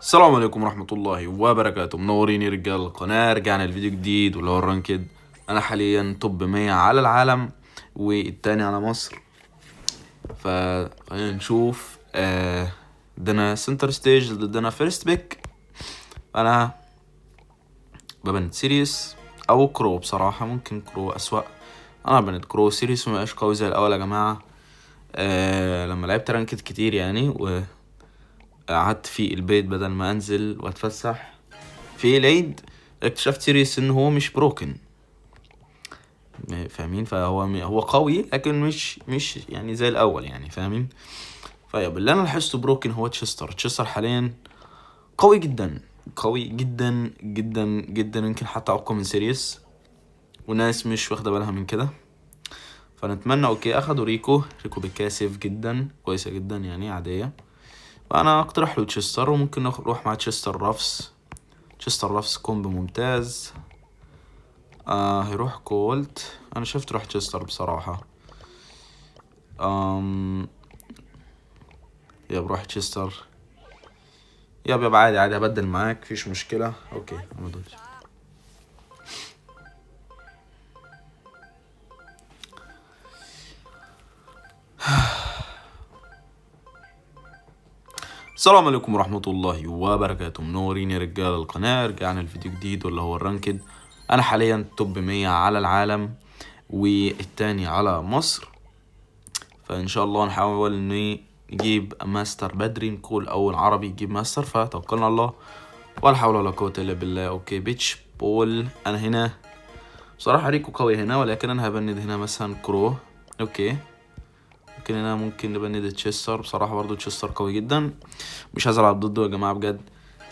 السلام عليكم ورحمة الله وبركاته. منورين يا رجال القناة. رجعنا الفيديو جديد واللي هو الرانكد. أنا حاليا توب 100 على العالم والتاني على مصر. فخلينا نشوف ضدنا سنتر ستيج، ضدنا فيرست بيك. أنا ببند سيريس أو كرو، بصراحة ممكن كرو أسوأ. أنا ببند كرو. سيريس مبقاش قوي زي الأول يا جماعة. لما لعبت رانكد كتير يعني وقعدت في البيت بدل ما أنزل وأتفسح في العيد، اكتشفت سيريس ان هو مش بروكن، فاهمين؟ هو قوي لكن مش يعني زي الاول، يعني فاهمين؟ طيب اللي انا لاحظته بروكن هو تشستر حاليا قوي جدا، قوي جدا جدا جدا، يمكن حتى اقوى من سيريس، والناس مش واخده بالها من كده. فنتمنى اوكي اخدوا ريكو بكاسف جدا، كويسه جدا يعني عاديه. فانا اقترح له تشستر، وممكن نروح مع تشستر رافس كومبو ممتاز. هيروح كولت. انا شفت روح تشستر بصراحة. بروح تشستر. يب عادي هبدل معاك، مفيش مشكلة. اوكي انا دول. السلام عليكم ورحمة الله وبركاته. منورين يا رجال القناة. رجعنا الفيديو جديد واللي هو الرانكد. انا حاليا توب 100 على العالم والتاني على مصر. فان شاء الله نحاول اني نجيب ماستر بدري، نقول اول عربي يجيب ماستر، فتوكلنا على الله ولا حول ولا قوة الا بالله. اوكي بيتش بول. انا هنا بصراحة ريكو قوي هنا، ولكن انا هبند هنا مثلا كرو. اوكي ممكن هنا ممكن نبند تشيستر. بصراحة برضو تشيستر قوي جدا، مش هزعل ضده يا جماعة بجد.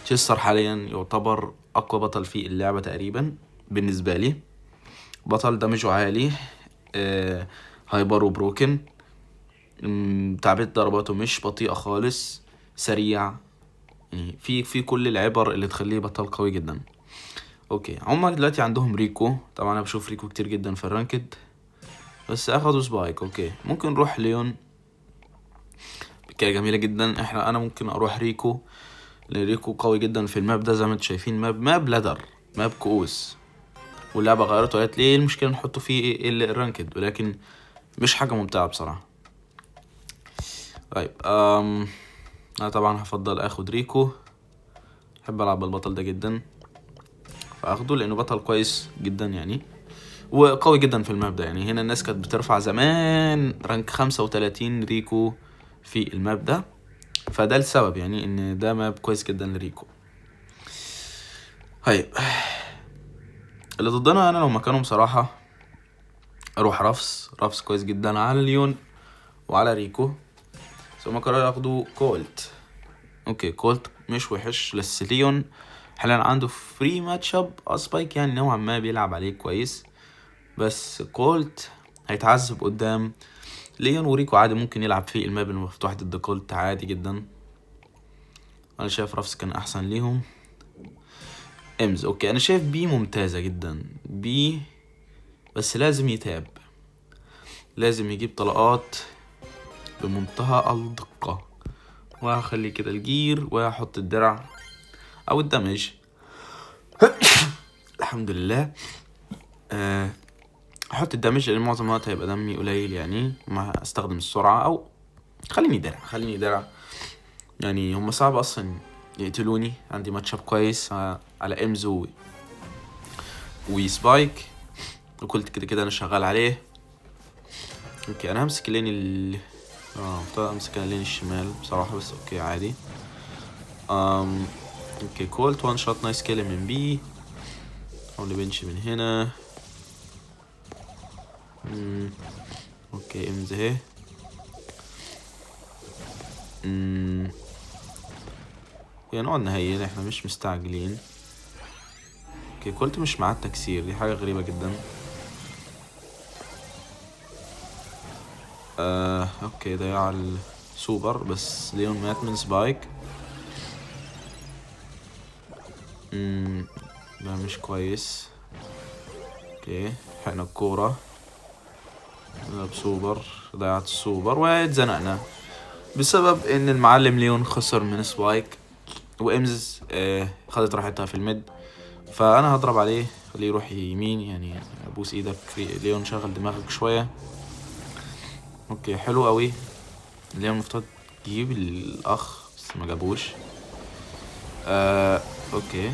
تشيستر حاليا يعتبر اقوى بطل في اللعبة تقريبا بالنسبة لي. بطل دمجه عالي، هايبر وبروكن. تعبئة ضرباته مش بطيئة خالص، سريع، يعني في كل العبر اللي تخليه بطل قوي جدا. اوكي هما دلوقتي عندهم ريكو. طبعا انا بشوف ريكو كتير جدا في الرانكد، بس اخدوا سبايك. اوكي ممكن نروح ليون، كده جميلة جدا. انا ممكن اروح ريكو، لان ريكو قوي جدا في الماب ده. زي ما انتم شايفين ماب لادر، ماب كؤوس، واللعبة غيرته وقالت لي ايه المشكلة نحطه فيه ايه الرانكد، ولكن مش حاجة ممتعة بصراحة. طيب انا طبعا هفضل اخد ريكو، بحب العب بالبطل ده جدا، فاخده لانه بطل كويس جدا يعني، وقوي جدا في الماب ده. يعني هنا الناس كانت بترفع زمان رانك 35 ريكو في الماب ده، فده السبب يعني ان ده ماب كويس جدا لريكو. طيب اللي ضدنا انا لو مكانهم صراحة اروح رافس كويس جدا على ليون وعلى ريكو، ثم قرروا ياخدوا كولت. اوكي كولت مش وحش، بس ليون حاليا عنده فري ماتش اب. سبايك يعني نوعا ما بيلعب عليه كويس، بس كولت هيتعذب قدام ليون. وريكو عادي ممكن يلعب في الماب المفتوح ضد كولت عادي جدا. انا شايف رافس كان احسن ليهم. اوكي انا شايف بي ممتازة جدا، بي بس لازم يتاب، لازم يجيب طلقات بمنتهى الدقة. وهخلي كده الجير وهحط الدرع او الدمج. الحمد لله. احط الدمج لان معظم الوقت هيبقى دمي قليل، يعني ما استخدم السرعة، او خليني درع يعني. هم صعب اصلا يقتلوني. عندي ماتشاب كويس على امزو وسبايك، وكلت كده انا شغال عليه. اوكي انا همسك اللين امسك اللين الشمال بصراحة، بس اوكي عادي. اوكي كولت وان شوت نايس كيل من بي. حاول بنشي من هنا. اوكي امز اهي. هي نقعد نهيل، احنا مش مستعجلين. اوكي كولت مش معاه التكسير، دي حاجة غريبة جدا. اوكي ضيع السوبر، بس ليون مات من سبايك. ده مش كويس. اوكي حقنا الكورة بسوبر، ضيعت السوبر واتزنقنا بسبب ان المعلم ليون خسر من سبايك. وامز خدت راحتها في الميد، فانا هضرب عليه خليه يروح يمين. يعني ابوس ايدك ليون، شغل دماغك شويه. اوكي حلو قوي. ليون المفترض يجيب الاخ بس ما جابوش. اوكي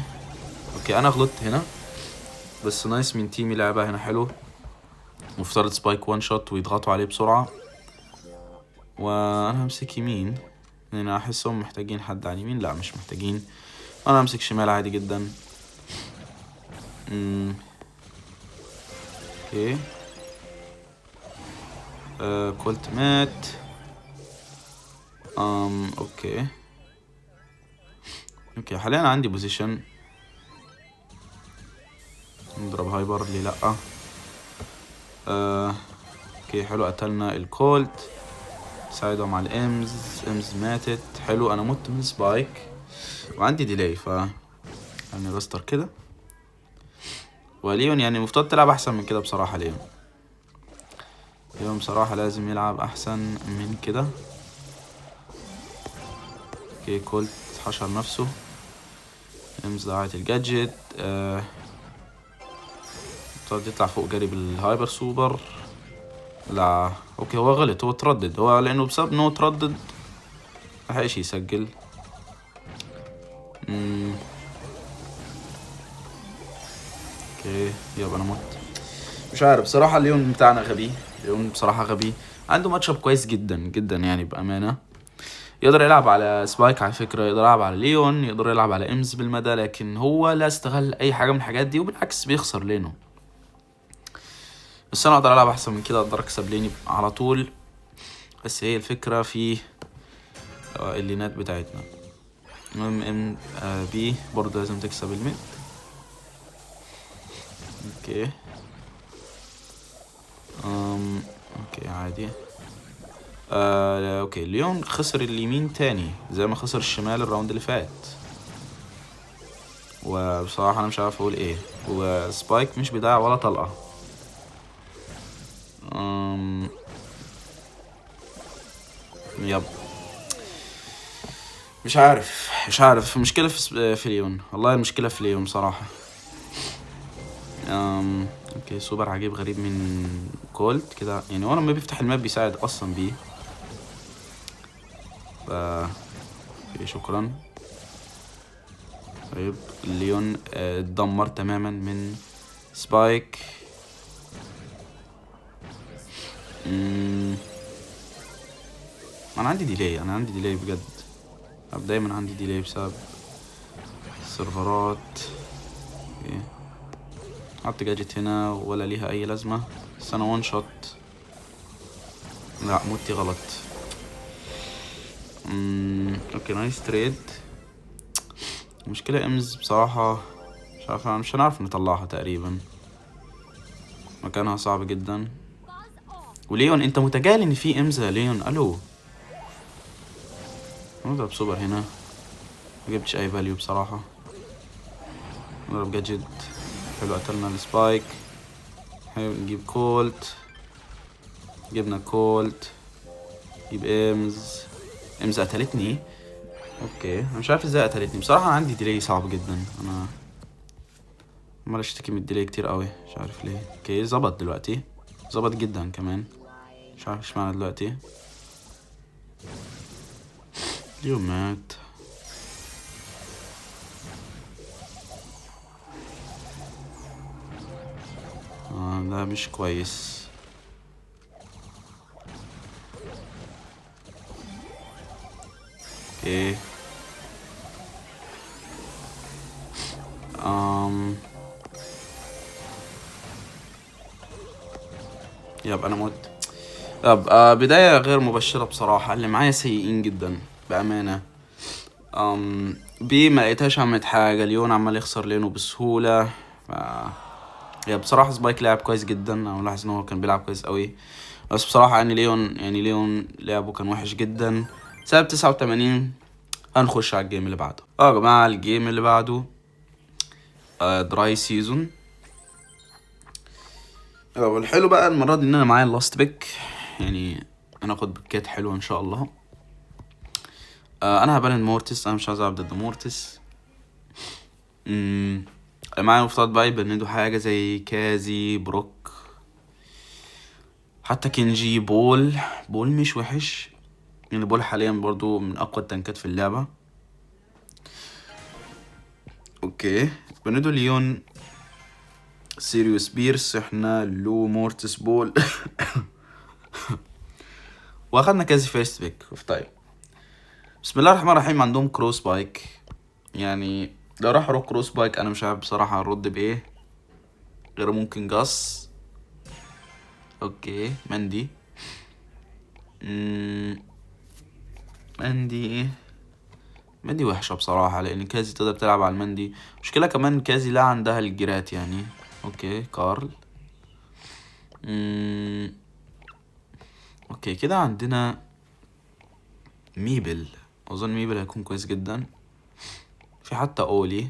انا غلطت هنا، بس نايس من تيمي، لعبة هنا حلو. مفترض سبايك وان شوت ويضغطوا عليه بسرعة، وانا همسك يمين لان انا احسهم محتاجين حد على اليمين. لا مش محتاجين، انا همسك شمال عادي جدا. اوكي كولت مات. اوكي حاليا عندي بوزيشن، نضرب هايبر ليه لا. اوكي حلو، قتلنا الكولت، ساعدهم على الامز. ماتت. حلو، انا مت من سبايك وعندي ديلي، ف يعني رستر كده. وليون يعني المفترض تلعب احسن من كده بصراحة. ليون بصراحة لازم يلعب احسن من كده. اوكي كولت حشر نفسه، امز ضاعت الجادجت. المفترض يطلع فوق جري بالهايبر سوبر. لا اوكي هو غلط، هو تردد، هو لانه بسبب انه تردد ملحقش يسجل. اوكي يبقى انا مت. مش عارف بصراحة، ليون بتاعنا غبي. ليون بصراحة غبي، عنده ماتش اب كويس جدا جدا يعني بأمانة. يقدر يلعب على سبايك على فكرة، يقدر يلعب على ليون، يقدر يلعب على امز بالمدى، لكن هو لا استغل اي حاجة من الحاجات دي، وبالعكس بيخسر لينه. بس انا اقدر العب احسن من كده، اقدر اكسب ليني على طول. بس هي الفكرة في اللينات بتاعتنا. المهم ام بي برضه لازم تكسب الميد. اوكي اوكي عادي. اوكي ليون خسر اليمين تاني زي ما خسر الشمال الراوند اللي فات، وبصراحة انا مش عارف اقول ايه. وسبايك مش بيضيع ولا طلقة. يب مش عارف المشكلة في ليون، والله المشكلة في ليون بصراحة. اوكي سوبر عجيب غريب من كولت كده، يعني هو لما بيفتح الماب بيساعد اصلا بيه. شكرا. طيب ليون اتدمر تماما من سبايك. انا عندي ديلي بجد، دايما عندي ديلي بسبب السيرفرات. حط جاجت هنا ولا ليها اي لازمة، بس انا وان شوت. لا موتي غلط. اوكي نايس تريد. المشكلة امز بصراحة مش هنعرف نطلعها تقريبا، مكانها صعب جدا. وليون انت متجاهل ان في امز يا ليون؟ الو نضرب سوبر هنا، مجبتش اي فاليو بصراحة. نضرب جاجت حلو، قتلنا السبايك. حلو نجيب كولت، جبنا كولت، نجيب امز قتلتني. اوكي انا مش عارف ازاي قتلتني بصراحة، انا عندي ديلي صعب جدا، انا عمال اشتكي من الديلي كتير قوي مش عارف ليه. اوكي ظبط دلوقتي، ظبط جدا كمان، مش عارف ايش معنى دلوقتي. اليوم مات. ده مش كويس. اوكي يبقى انا مت. طب بداية غير مبشرة بصراحة، اللي معايا سيئين جدا بأمانة. بي ما لقيتهاش عملت حاجة، ليون عمال يخسر لينه بسهولة. يا بصراحة سبايك لعب كويس جدا، انا ملاحظ ان هو كان بيلعب كويس قوي، بس بصراحة يعني ليون لعبه كان وحش جدا. سبب 89. هنخش على الجيم اللي بعده. يا جماعة الجيم اللي بعده دراي سيزون. والحلو بقى المرة دي ان انا معايا اللاست بيك، يعني هناخد بيكات حلوة ان شاء الله. انا هبان مورتس، انا مش عايز العب ضد مورتس. معايا المفترض بقى يبندوا حاجة زي كازي، بروك، حتى كينجي، بول مش وحش يعني. بول حاليا برضو من اقوى التنكات في اللعبة. اوكي بندوا ليون، سيريوس بيرس، احنا لو مورتس بول واخدنا كازي فيرست بيك. طيب بسم الله الرحمن الرحيم. عندهم كروس بايك، يعني لو راح اروح كروس بايك انا مش عارف بصراحة هنرد بايه غير ممكن جاس. اوكي مندي. مندي مندي وحشة بصراحة، لان كازي تقدر تلعب على المندي. مشكلة كمان كازي لا عندها الجرات يعني. اوكي كارل. اوكي كده عندنا ميبل، اظن ميبل هيكون كويس جدا. في حتى اولي.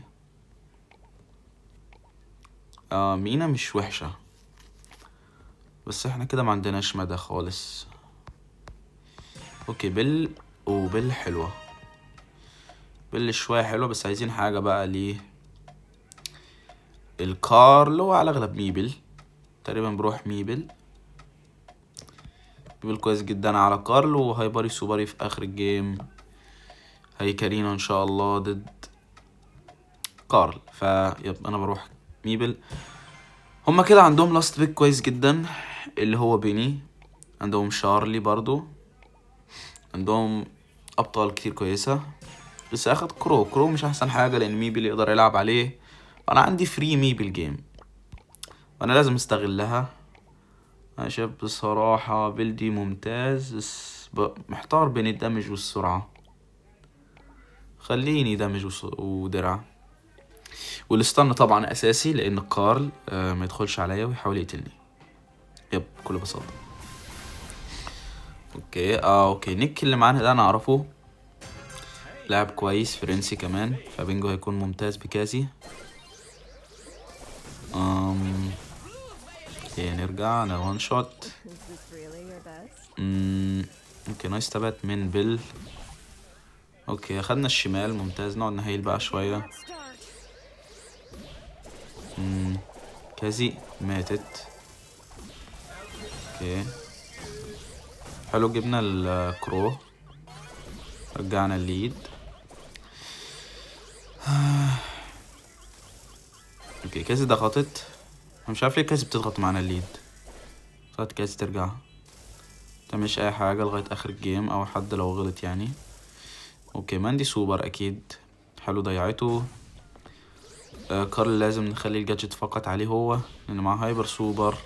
مينا مش وحشة، بس احنا كده ما عندناش مدى خالص. اوكي بيل، وبيل حلوة، بيل شوية حلوة، بس عايزين حاجة بقى ليه. الكارل هو على اغلب ميبل تقريبا، بروح ميبل كويس جدا على كارل، وهيبري سوبري في اخر الجيم هيكارينا ان شاء الله ضد كارل. فيبقى انا بروح ميبل. هما كده عندهم لاست بيك كويس جدا اللي هو بيني، عندهم شارلي برضو، عندهم ابطال كتير كويسة. بس اخد كرو مش احسن حاجة لان ميبل يقدر يلعب عليه. انا عندي فري ميبل جيم وانا لازم استغلها. انا شايف بصراحة بلدي ممتاز، بس محتار بين الدمج والسرعة. خليني دمج ودرع، والستان طبعا اساسي لان كارل ما يدخلش عليا ويحاول يقتلني. بكل بساطة. اوكي نيك اللي معانا ده انا اعرفه، لاعب كويس فرنسي كمان، فبينجو هيكون ممتاز بكازي. نرجع انا وان شوت. اوكي نايس تبات من بيل. اوكي اخدنا الشمال ممتاز، نقعد نهيل بقى شوية. كازي ماتت. اوكي حلو، جبنا الكرو، رجعنا الليد. اوكي كازي ضغطت، مش عارف ليه كازي بتضغط معانا الليد. خلت كازي ترجع، مش اي حاجة لغاية اخر الجيم او حد لو غلط يعني. اوكي ماندي سوبر اكيد، حلو ضيعته. كارل لازم نخلي الجادجت فقط عليه هو لان معاه هايبر سوبر،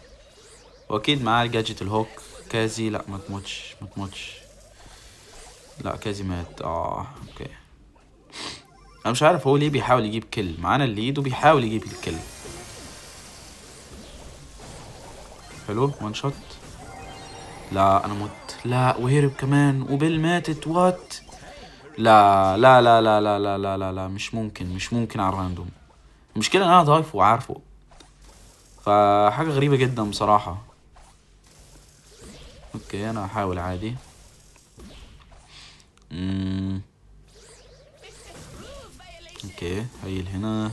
واكيد معاه الجادجت الهوك. كازي لا ما تموتش. لا كازي مات. اوكي انا مش عارف هو ليه بيحاول يجيب كل معانا الليد وبيحاول يجيب الكل. حلو وان شوت. لا انا مت، لا وهرب كمان، وبيل ماتت. وات؟ لا لا لا لا لا لا لا لا, لا. مش ممكن على الراندوم. المشكلة ان انا ضايفه وعارفه، فحاجة غريبة جدا بصراحة. اوكي انا هحاول عادي. اوكي هيل هنا،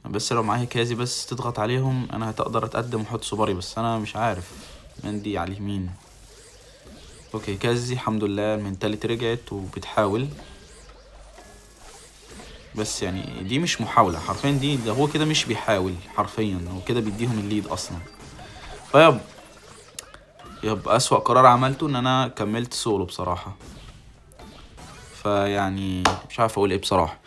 بس لو معايا كازي بس تضغط عليهم انا هتقدر اتقدم واحط سوبري، بس انا مش عارف مندي على اليمين. اوكي كازي الحمد لله المنتاليتي رجعت وبتحاول، بس يعني دي مش محاولة حرفيا، ده هو كده مش بيحاول حرفيا، هو كده بيديهم الليد اصلا. اسوأ قرار عملته ان انا كملت سولو بصراحة. فيعني مش عارف اقول ايه بصراحة.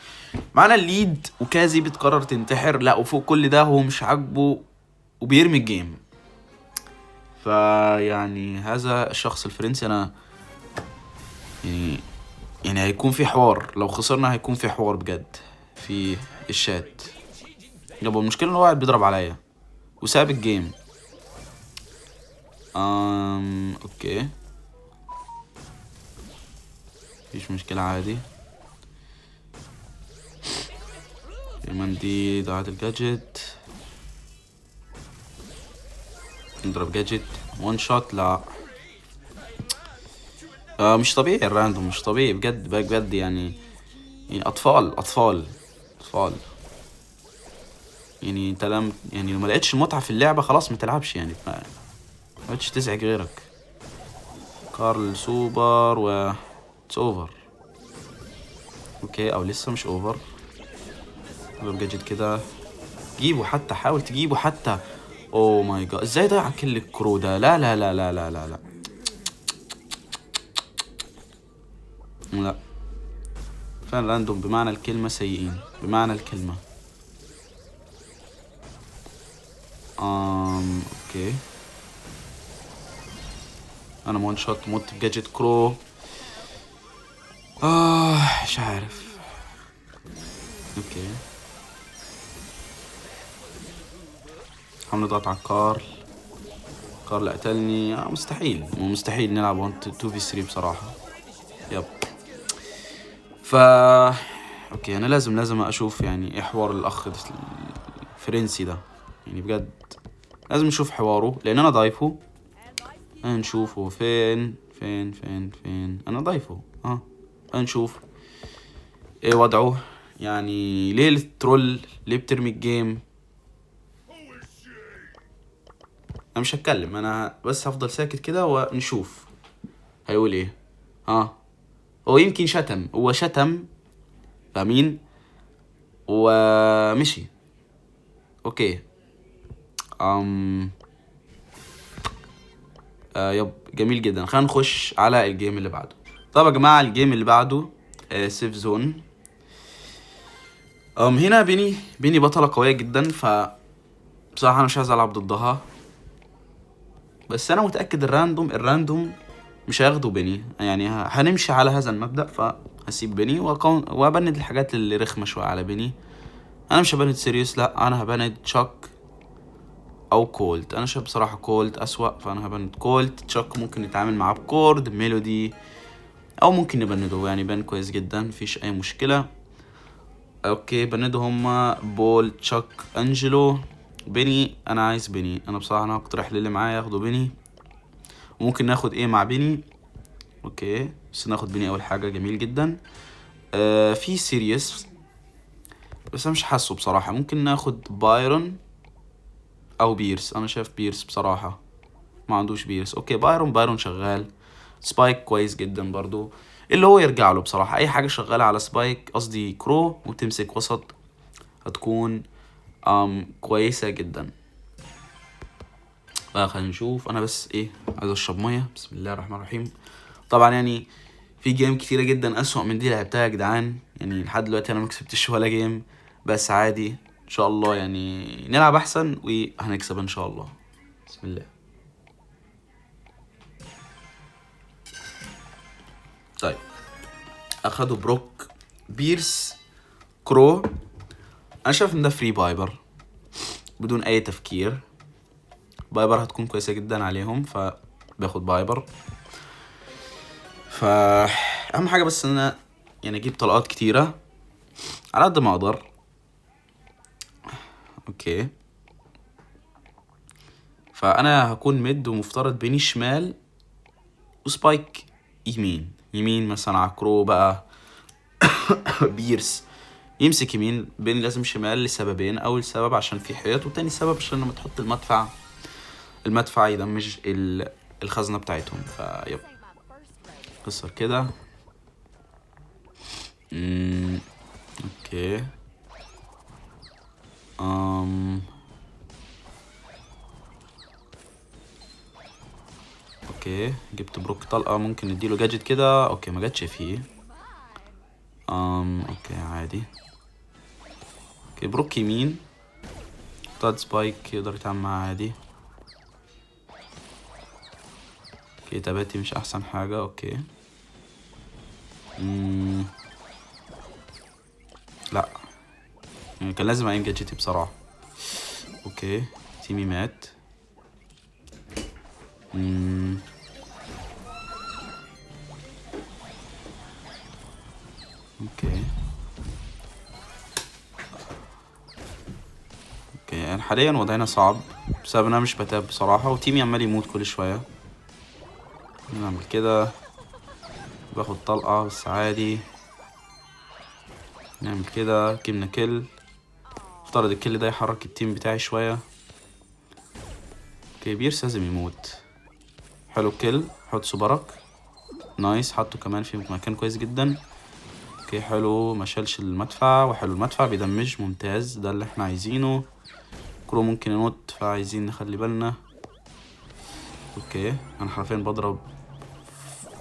معانا الليد وكازي بتقرر تنتحر، لا وفوق كل ده هو مش عاجبه وبيرمي الجيم. فيعني هذا الشخص الفرنسي انا يعني هيكون في حوار، لو خسرنا هيكون في حوار بجد في الشات. يبقى المشكلة ان هو قاعد بيضرب عليا وساب الجيم. اوكي مفيش مشكلة عادي. مندي ضاعت الجاجت، نضرب جاجت وان شوت. لا مش طبيعي الراندوم، مش طبيعي بجد بجد يعني. يعني اطفال. يعني انت يعني لو ما لقيتش المتعة في اللعبة خلاص ما تلعبش يعني، ما بقتش تزعج غيرك. كارل سوبر و اتس اوفر. اوكي، او لسه مش اوفر. جاجيت كده، جيبه حتى، حاول تجيبه حتى. اوه ماي جاد، ازاي ضيع كل الكرو ده؟ لا لا لا لا لا لا لا لا. فعلا راندوم بمعنى الكلمة سيئين، بمعنى الكلمة. اوكي. انا وان شوت موت بجاجيت كرو. مش عارف. اوكي، حاول نضغط على كارل قتلني. مستحيل نلعب 1 2 في 3 بصراحة. يب. اوكي، انا لازم اشوف يعني ايه حوار الاخ الفرنسي ده، يعني بجد لازم نشوف حواره لان انا ضايفه. نشوفه فين انا ضايفه. نشوف ايه وضعه، يعني ليه الترول، ليه بترمي الجيم. انا مش هتكلم، انا بس هفضل ساكت كده ونشوف هيقول ايه. هو يمكن هو شتم، فاهمين، ومشي. اوكي. يب، جميل جدا. خلينا نخش على الجيم اللي بعده. طب يا جماعه، الجيم اللي بعده سيف زون. هنا بيني بطله قويه جدا، ف بصراحه انا مش عايز العب ضدها، بس انا متاكد الراندوم مش هياخدوا بيني، يعني هنمشي على هذا المبدا. فهسيب بيني وابند الحاجات اللي رخمه شويه على بيني. انا مش هبند سيريوس، لا انا هبند تشاك او كولت. انا شايف بصراحه كولت اسوأ، فانا هبند كولت. تشاك ممكن نتعامل معاه بكورد ميلودي، او ممكن نبنده، يعني بان كويس جدا، مفيش اي مشكله. اوكي، بنده هما بول، تشاك، انجلو، بيني. انا عايز بيني. انا بصراحه انا هقترح للي معايا ياخدوا بيني، وممكن ناخد ايه مع بيني. اوكي، بس ناخد بيني اول حاجه. جميل جدا. في سيريس، بس انا مش حاسه بصراحه. ممكن ناخد بايرون او بيرس. انا شايف بيرس بصراحه، ما عندوش بيرس. اوكي، بايرون شغال. سبايك كويس جدا برضو، اللي هو يرجع له بصراحة. اي حاجة شغالة على سبايك، قصدي كرو، وتمسك وسط هتكون كويسة جدا. خلينا نشوف. انا بس ايه، عايز اشرب مية. بسم الله الرحمن الرحيم. طبعا يعني في جيم كتيرة جدا اسوأ من دي لعبتها يا جدعان، يعني لحد دلوقتي انا مكسبتش ولا جيم، بس عادي ان شاء الله يعني نلعب احسن وهنكسب ان شاء الله. بسم الله. طيب، اخدوا بروك، بيرس، كرو. انا شايف ان ده فري بايبر بدون اي تفكير. بايبر هتكون كويسه جدا عليهم، فباخد بايبر. اهم حاجه بس ان انا يعني اجيب طلقات كتيره على قد ما اقدر. اوكي، فانا هكون ميد، ومفترض بيني شمال وسبايك يمين مثلا على كرو بقى. بيرس يمسك يمين، بيني لازم شمال لسببين. اول سبب عشان في حيط، وتاني سبب عشان لما تحط المدفع يدمج الخزنه بتاعتهم. فيب، كسر كده. اوكي. اوكي، جبت بروك طلقة. ممكن نديله جاجت كده. اوكي، ما جاتش فيه. اوكي عادي. اوكي، بروك يمين. تاد سبايك يقدر يتعامل معاه عادي. اوكي، تباتي مش احسن حاجة. اوكي. لا، يعني كان لازم اعين جاجتي بصراحة. اوكي، تيمي مات. اوكي. اوكي، يعني حاليا وضعنا صعب بسبب ان انا مش بتاب بصراحة، وتيمي عمال يموت كل شوية. نعمل كده. باخد طلقة بس عادي. نعمل كده، جبنا كل. افترض الكل ده يحرك التيم بتاعي شوية. اوكي بيرس لازم يموت. حلو الكل، حط سوبرك. نايس، حطه كمان في مكان كويس جدا. اوكي حلو، ما شالش المدفع. وحلو المدفع بيدمج، ممتاز، ده اللي احنا عايزينه. كرو ممكن ينط، فعايزين نخلي بالنا. اوكي انا حرفيا بضرب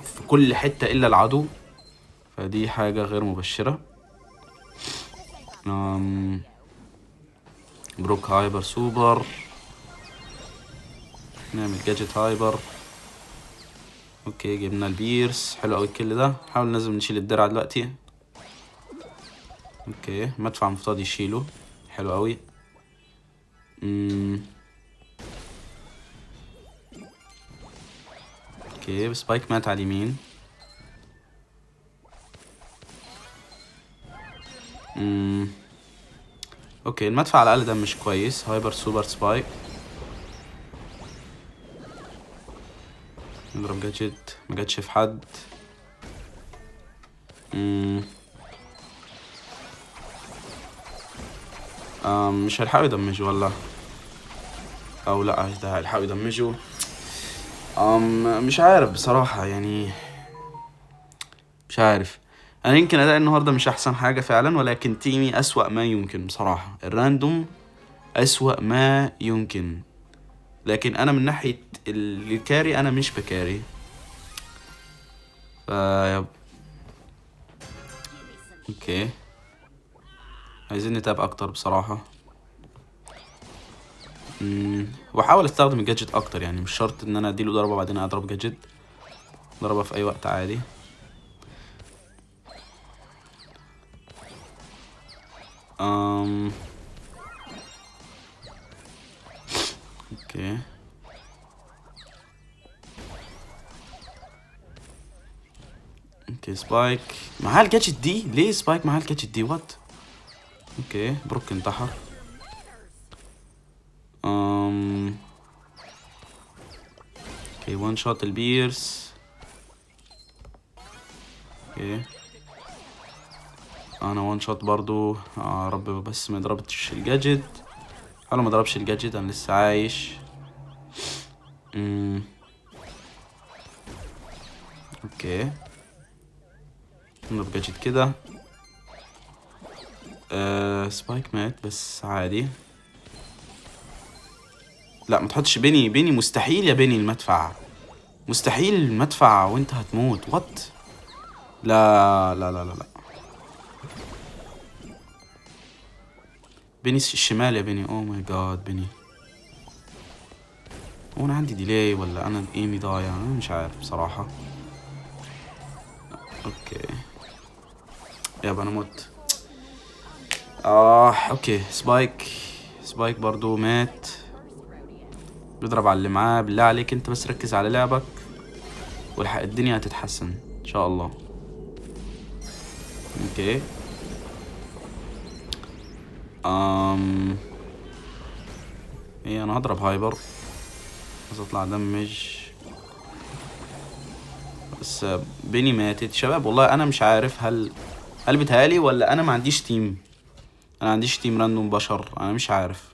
في كل حتة الا العدو، فدي حاجة غير مبشرة. بروك هايبر سوبر. نعمل جاجت هايبر. اوكي جبنا البيرس، حلو اوي الكل ده. نحاول لازم نشيل الدرع دلوقتي. اوكي مدفع المفترض يشيله، حلو اوي. اوكي سبايك مات على اليمين. اوكي المدفع على الاقل ده مش كويس. هايبر سوبر سبايك. نضرب جاجت، ما جاتش في حد. مش هيلحقوا يدمجوا ولا او لا؟ ده هيلحقوا يدمجوا. مش عارف بصراحة يعني، مش عارف. انا يمكن اداء النهارده مش احسن حاجة فعلا، ولكن تيمي اسوأ ما يمكن بصراحة. الراندوم اسوأ ما يمكن، لكن انا من ناحية الكاري انا مش بكاري. يب. اوكي عايزين نتاب اكتر بصراحة. واحاول استخدم الجادجت اكتر، يعني مش شرط ان انا اديله ضربة بعدين اضرب جادجت. ضربة في اي وقت عادي. اوكي اوكي سبايك معاه الجادجت دي. ليه سبايك معاه الجادجت دي؟ وات؟ اوكي بروك انتحر. اوكي وان شوت البيرس. اوكي انا وان شوت برضو. رب بس ما ضربتش الجادجت. حلو ما ضربش الجادجت، انا لسه عايش. اوكي نضرب جادجت كده. سبايك مات بس عادي. لا ما تحطش بيني. بيني مستحيل يا بيني المدفع، مستحيل المدفع وانت هتموت. وات؟ لا لا لا لا لا. بيني الشمال يا بيني. اوه ماي جاد بيني. هو انا عندي ديلي ولا انا ايمي ضايع؟ انا مش عارف بصراحة. اوكي يابا انا مت. اوكي سبايك. سبايك برضو مات. بيضرب على اللي معاه. بالله عليك انت بس ركز على لعبك والحق الدنيا هتتحسن ان شاء الله. اوكي ايه انا هضرب هايبر بس اطلع دمج. بس بيني ماتت. شباب والله انا مش عارف، هل بيتهيألي ولا انا ما عنديش تيم؟ انا عنديش تيم راندوم بشر، انا مش عارف.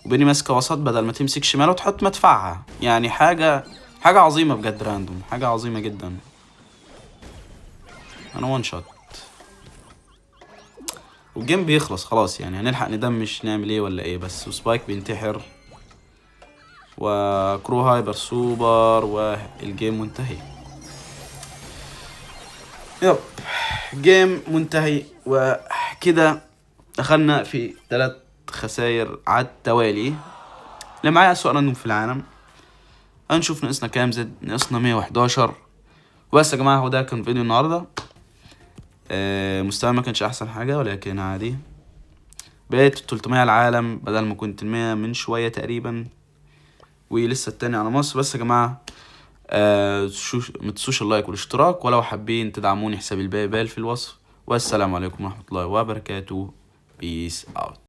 وبيني ماسكه وسط بدل ما تمسك شمال وتحط مدفعها. يعني حاجه عظيمه بجد. راندوم حاجه عظيمه جدا. انا وان شوت والجيم بيخلص خلاص. يعني هنلحق ندمج نعمل ايه ولا ايه بس؟ وسبايك بينتحر وكرو هايبر سوبر والجيم منتهي. يب جيم منتهي. وكده دخلنا في 3 خسائر على التوالي. اللي معايا اسوأ راندوم في العالم. هنشوف ناقصنا كام. زد ناقصنا 111. وبس يا جماعه، هو ده كان فيديو النهارده. مستوى ما كانش احسن حاجه ولكن عادي. بقيت 300 العالم بدل ما كنت 100 من شويه تقريبا، ولسه التاني على مصر. بس يا جماعه ما تنسوش اللايك والاشتراك، ولو حابين تدعموني حساب الباي بال في الوصف. والسلام عليكم ورحمه الله وبركاته. بيس اوت.